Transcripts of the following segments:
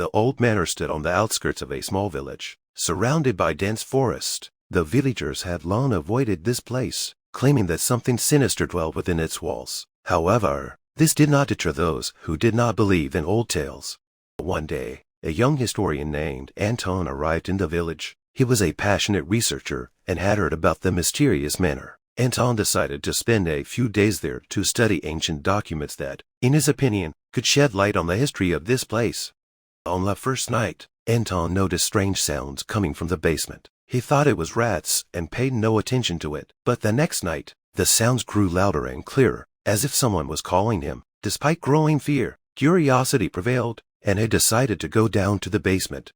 The old manor stood on the outskirts of a small village, surrounded by dense forest. The villagers had long avoided this place, claiming that something sinister dwelled within its walls. However, this did not deter those who did not believe in old tales. One day, a young historian named Anton arrived in the village. He was a passionate researcher and had heard about the mysterious manor. Anton decided to spend a few days there to study ancient documents that, in his opinion, could shed light on the history of this place. On the first night, Anton noticed strange sounds coming from the basement. He thought it was rats and paid no attention to it. But the next night, the sounds grew louder and clearer, as if someone was calling him. Despite growing fear, curiosity prevailed, and he decided to go down to the basement.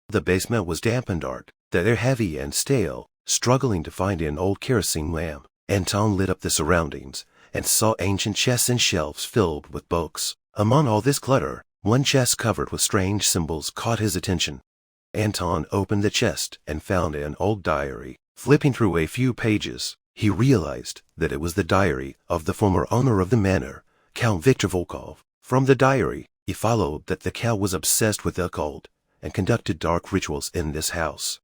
The basement was damp and dark, the air heavy and stale. Struggling to find an old kerosene lamp, Anton lit up the surroundings and saw ancient chests and shelves filled with books. Among all this clutter, one chest covered with strange symbols caught his attention. Anton opened the chest and found an old diary. Flipping through a few pages, he realized that it was the diary of the former owner of the manor, Count Victor Volkov. From the diary, he followed that the Count was obsessed with the occult and conducted dark rituals in this house.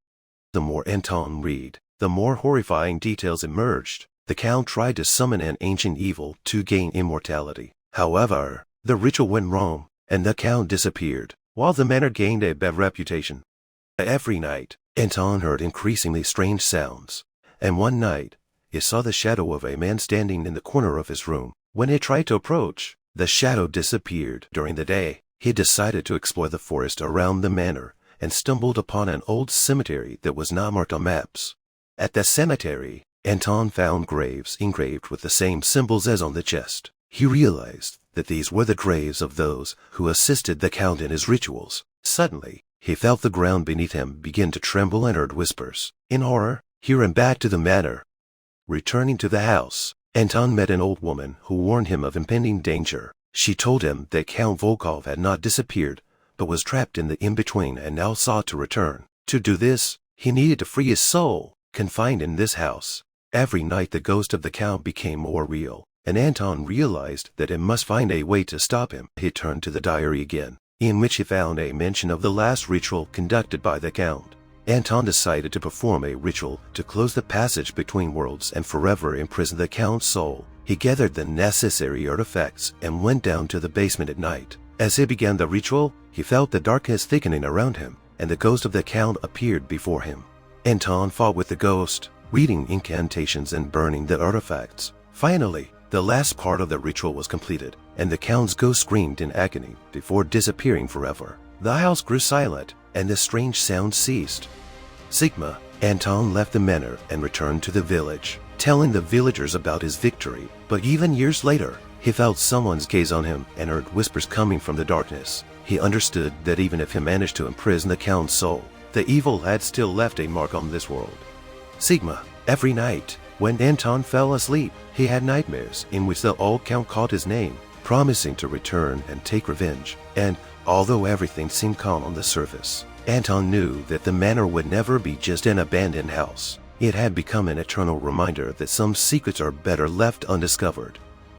The more Anton read, the more horrifying details emerged. The Count tried to summon an ancient evil to gain immortality. However, the ritual went wrong, and the Count disappeared, while the manor gained a bad reputation. Every night, Anton heard increasingly strange sounds, and one night, he saw the shadow of a man standing in the corner of his room. When he tried to approach, the shadow disappeared. During the day, he decided to explore the forest around the manor, and stumbled upon an old cemetery that was not marked on maps. At the cemetery, Anton found graves engraved with the same symbols as on the chest. He realized that these were the graves of those who assisted the Count in his rituals. Suddenly, he felt the ground beneath him begin to tremble and heard whispers. In horror, he ran back to the manor. Returning to the house, Anton met an old woman who warned him of impending danger. She told him that Count Volkov had not disappeared, but was trapped in the in-between and now sought to return. To do this, he needed to free his soul, confined in this house. Every night the ghost of the Count became more real, and Anton realized that he must find a way to stop him. He turned to the diary again, in which he found a mention of the last ritual conducted by the Count. Anton decided to perform a ritual to close the passage between worlds and forever imprison the Count's soul. He gathered the necessary artifacts and went down to the basement at night. As he began the ritual, he felt the darkness thickening around him, and the ghost of the Count appeared before him. Anton fought with the ghost, reading incantations and burning the artifacts. Finally, the last part of the ritual was completed, and the Count's ghost screamed in agony before disappearing forever. The house grew silent, and the strange sound ceased. Sigma, Anton left the manor and returned to the village, telling the villagers about his victory. But even years later, he felt someone's gaze on him and heard whispers coming from the darkness. He understood that even if he managed to imprison the Count's soul, the evil had still left a mark on this world. Sigma. Every night, when Anton fell asleep, he had nightmares in which the old Count called his name, promising to return and take revenge. And although everything seemed calm on the surface, Anton knew that the manor would never be just an abandoned house. It had become an eternal reminder that some secrets are better left undiscovered.